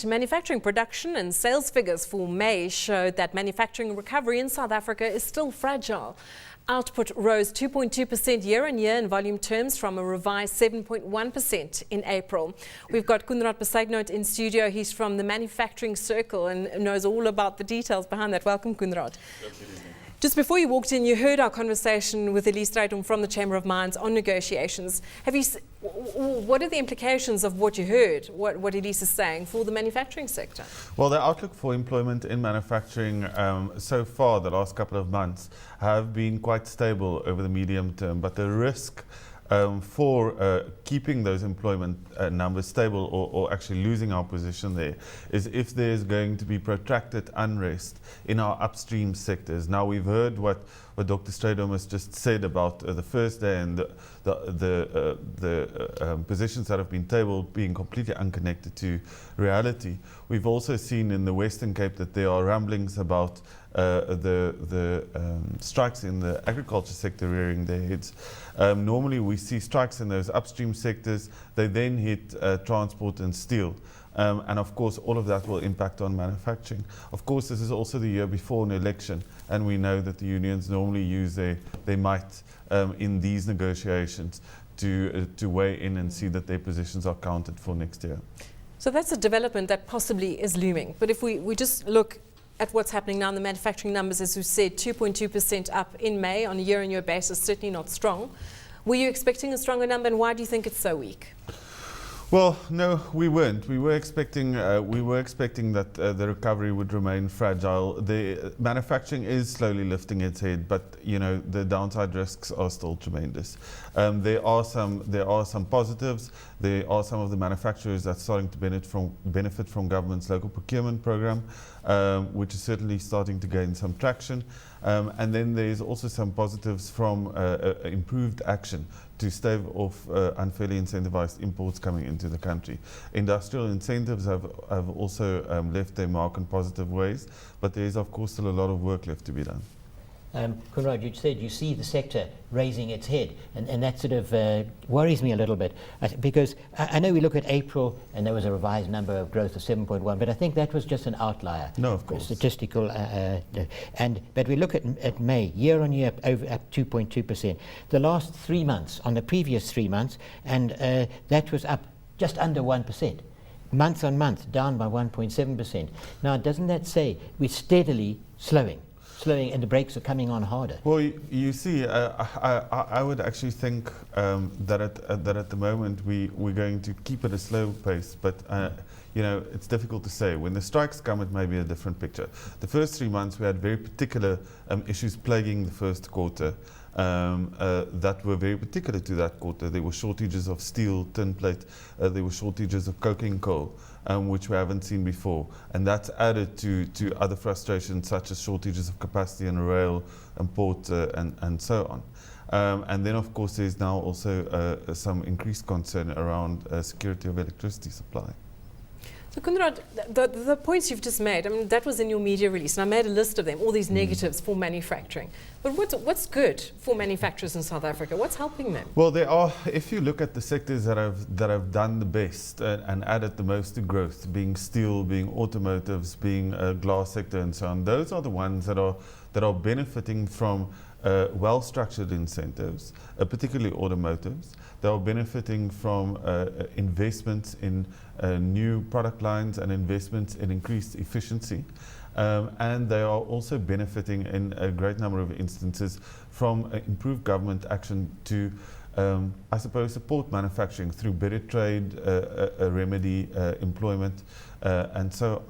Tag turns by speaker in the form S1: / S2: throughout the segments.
S1: right. Manufacturing production and sales figures for May showed that manufacturing recovery in South Africa is still fragile. Output rose 2.2% year-on-year in volume terms from a revised 7.1% in April. We've got Kunrad Besuidenhout in studio. He's from the Manufacturing Circle and knows all about the details behind that. Welcome, Kunrad. Just before you walked in, you heard our conversation with Elise Strydom from the Chamber of Mines on negotiations. What are the implications of what you heard, what Elise is saying for the manufacturing sector?
S2: Well, the outlook for employment in manufacturing so far, the last couple of months, have been quite stable over the medium term, but the risk for keeping those employment numbers stable or actually losing our position there is if there's going to be protracted unrest in our upstream sectors. Now, we've heard what Dr. Strydom has just said about the first day and the positions that have been tabled being completely unconnected to reality. We've also seen in the Western Cape that there are rumblings about the strikes in the agriculture sector rearing their heads. Normally we see strikes in those upstream sectors, they then hit transport and steel. And of course all of that will impact on manufacturing. Of course this is also the year before an election, and we know that the unions normally use their might in these negotiations to weigh in and see that their positions are counted for next year.
S1: So that's a development that possibly is looming. But if we just look at what's happening now in the manufacturing numbers, as we said, 2.2% up in May on a year-on-year basis, certainly not strong. Were you expecting a stronger number, and why do you think it's so weak?
S2: Well, no, we weren't. We were expecting that the recovery would remain fragile. The manufacturing is slowly lifting its head, but you know the downside risks are still tremendous. There are some positives. There are some of the manufacturers that's starting to benefit from government's local procurement program, which is certainly starting to gain some traction. And then there's also some positives from improved action to stave off unfairly incentivized imports coming into the country. Industrial incentives have also left their mark in positive ways, but there is of course still a lot of work left to be done.
S3: Kunrad, you said you see the sector raising its head, and that sort of worries me a little bit, because I know we look at April and there was a revised number of growth of 7.1, but I think that was just an outlier.
S2: No, of course.
S3: Statistical, but we look at May, year on year, up 2.2%. The last 3 months, on the previous 3 months, and that was up just under 1%. Month on month, down by 1.7%. Now, doesn't that say we're steadily slowing and the brakes are coming on harder?
S2: Well, you see, I would actually think that at the moment we're going to keep at a slow pace, but you know, it's difficult to say. When the strikes come, it may be a different picture. The first 3 months we had very particular issues plaguing the first quarter that were very particular to that quarter. There were shortages of steel, tin plate, there were shortages of coking coal, which we haven't seen before. And that's added to other frustrations such as shortages of capacity in rail and port and so on. And then of course there's now also some increased concern around security of electricity supply.
S1: So Kunrad, the points you've just made, I mean, that was in your media release, and I made a list of them, all these negatives for manufacturing. But what's good for manufacturers in South Africa? What's helping them?
S2: Well, there are, if you look at the sectors that have done the best and added the most to growth, being steel, being automotives, being glass sector and so on, those are the ones that are benefiting from well-structured incentives, particularly automotives. They are benefiting from investments in new product lines and investments in increased efficiency. And they are also benefiting in a great number of instances from improved government action to, I suppose, support manufacturing through better trade, remedy, employment, and so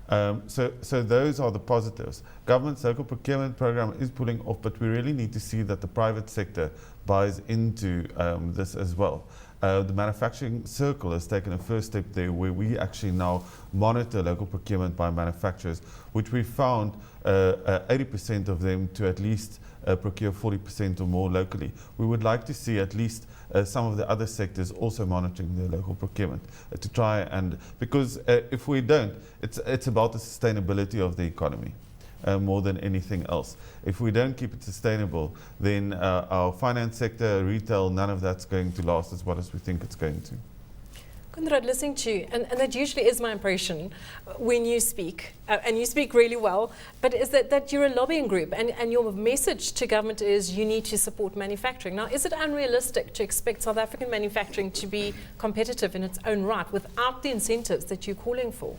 S2: on. So those are the positives. Government's local procurement program is pulling off, but we really need to see that the private sector buys into this as well. The Manufacturing Circle has taken a first step there where we actually now monitor local procurement by manufacturers, which we found 80% of them to at least procure 40% or more locally. We would like to see at least some of the other sectors also monitoring their local procurement to try and, because if we don't, it's about the sustainability of the economy. More than anything else. If we don't keep it sustainable, then our finance sector, retail, none of that's going to last as well as we think it's going to.
S1: Conrad, listening to you, and that usually is my impression when you speak, and you speak really well, but is that you're a lobbying group and your message to government is you need to support manufacturing. Now, is it unrealistic to expect South African manufacturing to be competitive in its own right without the incentives that you're calling for?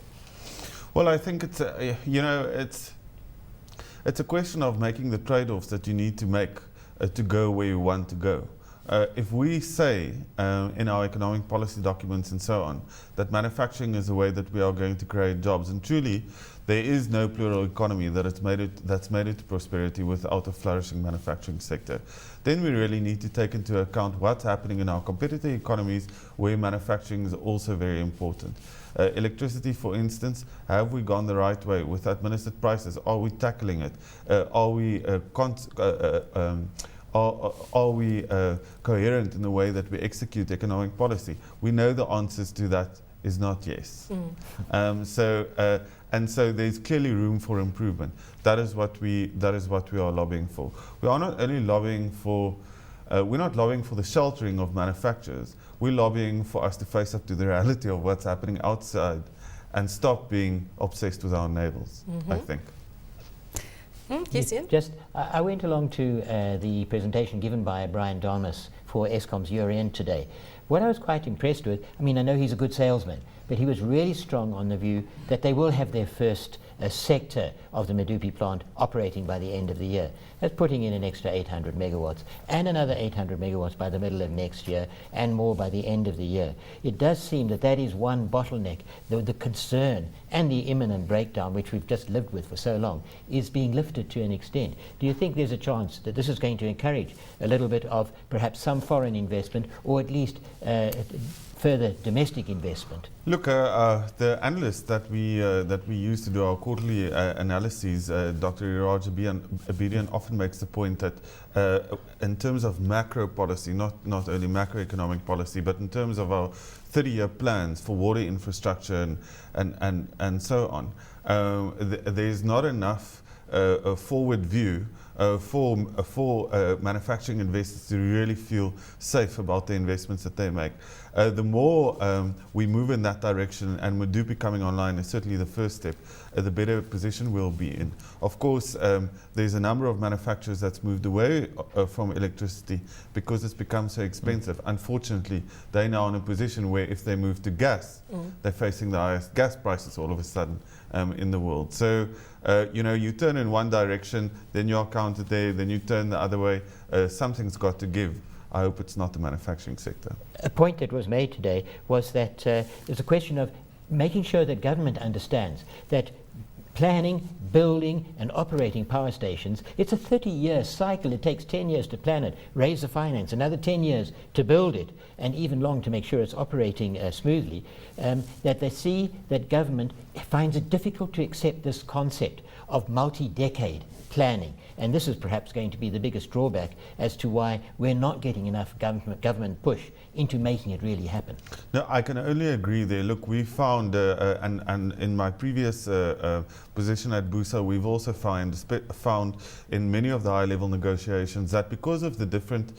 S2: Well, I think it's a question of making the trade-offs that you need to make to go where you want to go. If we say in our economic policy documents and so on that manufacturing is the way that we are going to create jobs, and truly there is no plural economy that's made it to prosperity without a flourishing manufacturing sector, then we really need to take into account what's happening in our competitive economies where manufacturing is also very important. Electricity, for instance, have we gone the right way with administered prices? Are we tackling it? Are we coherent in the way that we execute economic policy? We know the answers to that is not yes. And so there's clearly room for improvement. That is what we are lobbying for. We are not only lobbying for we're not lobbying for the sheltering of manufacturers. We're lobbying for us to face up to the reality of what's happening outside and stop being obsessed with our navels, I think.
S1: Yes, Ian?
S3: I went along to the presentation given by Brian Damas for Eskom's year-end today. What I was quite impressed with, I mean, I know he's a good salesman, but he was really strong on the view that they will have their first sector of the Medupi plant operating by the end of the year. That's putting in an extra 800 megawatts and another 800 megawatts by the middle of next year and more by the end of the year. It does seem that that is one bottleneck. The concern and the imminent breakdown, which we've just lived with for so long, is being lifted to an extent. Do you think there's a chance that this is going to encourage a little bit of perhaps some foreign investment or at least further domestic investment?
S2: Look, the analyst that we use to do our quarterly analyses, Dr. Iraj Abedian, often makes the point that in terms of macro policy, not only macroeconomic policy, but in terms of our 30-year plans for water infrastructure and so on, there's not enough a forward view for manufacturing investors to really feel safe about the investments that they make. The more we move in that direction, and Medupi coming online is certainly the first step, the better position we'll be in. Of course, there's a number of manufacturers that's moved away from electricity because it's become so expensive. Unfortunately, they're now in a position where if they move to gas, they're facing the highest gas prices all of a sudden in the world. So, you turn in one direction, then you're counted there, then you turn the other way. Something's got to give. I hope it's not the manufacturing sector.
S3: A point that was made today was that there's a question of making sure that government understands that planning, building and operating power stations, it's a 30-year cycle. It takes 10 years to plan it, raise the finance, another 10 years to build it, and even long to make sure it's operating smoothly, that they see that government finds it difficult to accept this concept of multi-decade planning. And this is perhaps going to be the biggest drawback as to why we're not getting enough government push into making it really happen.
S2: No, I can only agree there. Look, we found, and in my previous position at BUSA, we've also found in many of the high-level negotiations that because of the different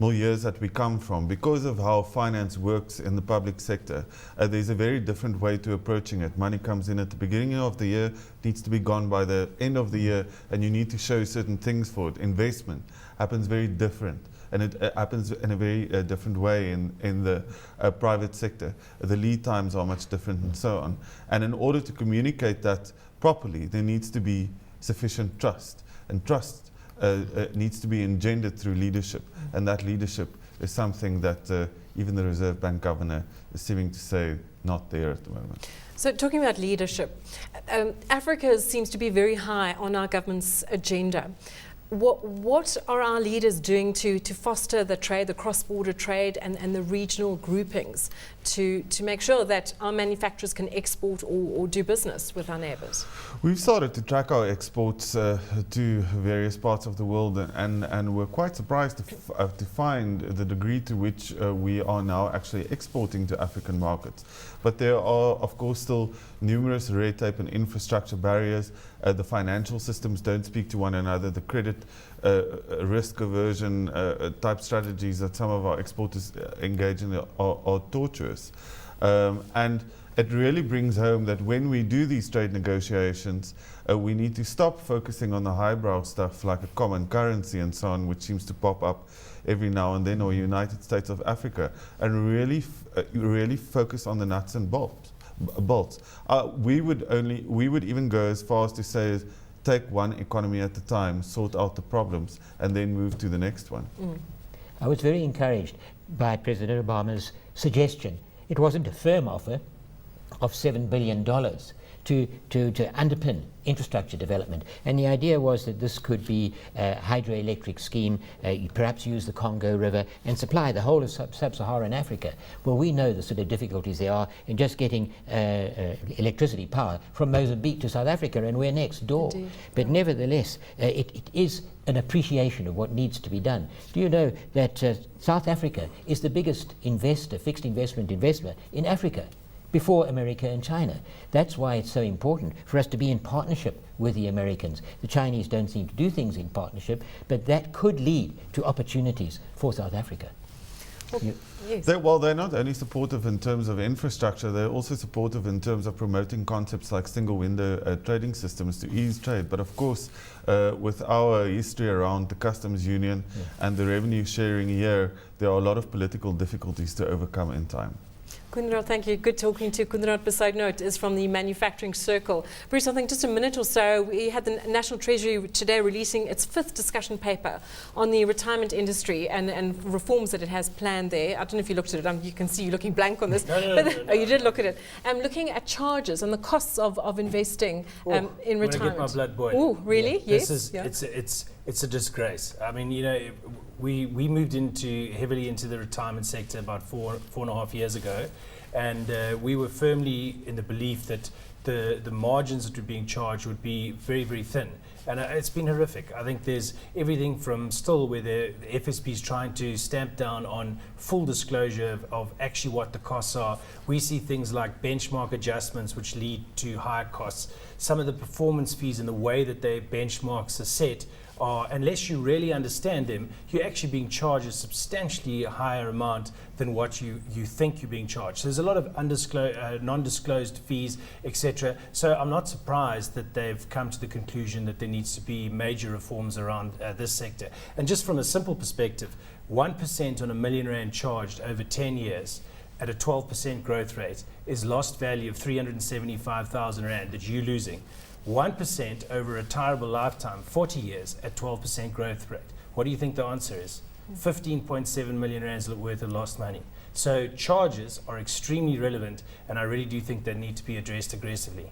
S2: milieus that we come from, because of how finance works in the public sector, there's a very different way to approaching it. Money comes in at the beginning of the year, needs to be gone by the end of the year, and you need to show certain things for it. Investment happens very different, and it happens in a very different way in the private sector. The lead times are much different and so on. And in order to communicate that properly, there needs to be sufficient trust, and trust needs to be engendered through leadership, and that leadership is something that even the Reserve Bank governor is seeming to say not there at the moment.
S1: So talking about leadership, Africa seems to be very high on our government's agenda. What are our leaders doing to foster the trade, the cross-border trade and the regional groupings to make sure that our manufacturers can export or do business with our neighbours?
S2: We've started to track our exports to various parts of the world, and we're quite surprised to find the degree to which we are now actually exporting to African markets. But there are, of course, still numerous red tape and infrastructure barriers. The financial systems don't speak to one another. The credit risk aversion type strategies that some of our exporters engage in are tortuous. And it really brings home that when we do these trade negotiations, we need to stop focusing on the highbrow stuff like a common currency and so on, which seems to pop up every now and then, or United States of Africa, and really focus on the nuts and bolts. We would even go as far as to say, take one economy at a time, sort out the problems, and then move to the next one.
S3: I was very encouraged by President Obama's suggestion. It wasn't a firm offer of $7 billion to underpin infrastructure development. And the idea was that this could be a hydroelectric scheme, you perhaps use the Congo River and supply the whole of sub-Saharan Africa. Well, we know the sort of difficulties there are in just getting electricity power from Mozambique to South Africa, and we're next door.
S1: Indeed.
S3: But nevertheless, it is an appreciation of what needs to be done. Do you know that South Africa is the biggest fixed investment investor in Africa, before America and China? That's why it's so important for us to be in partnership with the Americans. The Chinese don't seem to do things in partnership, but that could lead to opportunities for South Africa.
S1: Well, yes.
S2: They're not only supportive in terms of infrastructure, they're also supportive in terms of promoting concepts like single window trading systems to ease trade. But of course, with our history around the customs union and the revenue sharing here, there are a lot of political difficulties to overcome in time.
S1: Koenraad, thank you. Good talking to you. Koenraad Besuidenhout is from the Manufacturing Circle. Bruce, I think just a minute or so, we had the National Treasury today releasing its 5th discussion paper on the retirement industry and reforms that it has planned there. I don't know if you looked at it. You can see you looking blank on this.
S4: No,
S1: Oh, you did look at it. Looking at charges and the costs of investing in retirement.
S4: Get my blood boiling.
S1: Oh, really?
S4: Yeah.
S1: Yes.
S4: This is it's a disgrace. I mean, you know, we moved heavily into the retirement sector about four and a half years ago, and we were firmly in the belief that the margins that were being charged would be very, very thin. And it's been horrific. I think there's everything from still where the FSP is trying to stamp down on full disclosure of actually what the costs are. We see things like benchmark adjustments which lead to higher costs. Some of the performance fees and the way that their benchmarks are set are, unless you really understand them, you're actually being charged a substantially higher amount than what you think you're being charged. So there's a lot of non-disclosed fees, etc. So I'm not surprised that they've come to the conclusion that there needs to be major reforms around this sector. And just from a simple perspective, 1% on R1 million charged over 10 years at a 12% growth rate is lost value of 375,000 Rand that you're losing. 1% over a retirable lifetime, 40 years at 12% growth rate. What do you think the answer is? 15.7 million Rands worth of lost money. So charges are extremely relevant, and I really do think they need to be addressed aggressively.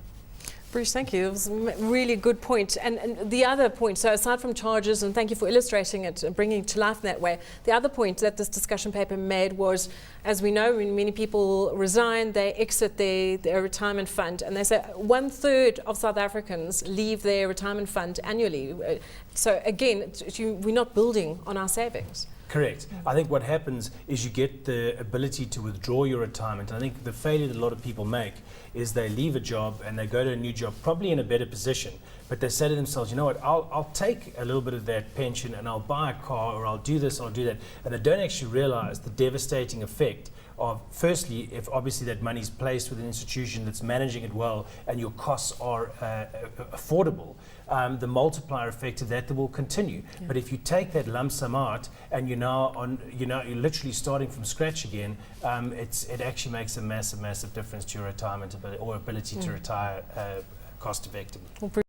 S1: Bruce, thank you. It was a really good point. And the other point, so aside from charges, and thank you for illustrating it and bringing it to life in that way, the other point that this discussion paper made was, as we know, when many people resign, they exit their retirement fund, and they say 1/3 of South Africans leave their retirement fund annually. So again, we're not building on our savings.
S4: Correct. I think what happens is you get the ability to withdraw your retirement. I think the failure that a lot of people make is they leave a job and they go to a new job, probably in a better position, but they say to themselves, you know what, I'll take a little bit of that pension and I'll buy a car, or I'll do this, I'll do that. And they don't actually realize the devastating effect of, firstly, if obviously that money is placed with an institution that's managing it well and your costs are affordable, the multiplier effect of that will continue. Yeah. But if you take that lump sum out and you're literally starting from scratch again, it actually makes a massive difference to your retirement ability to retire cost effectively. Well,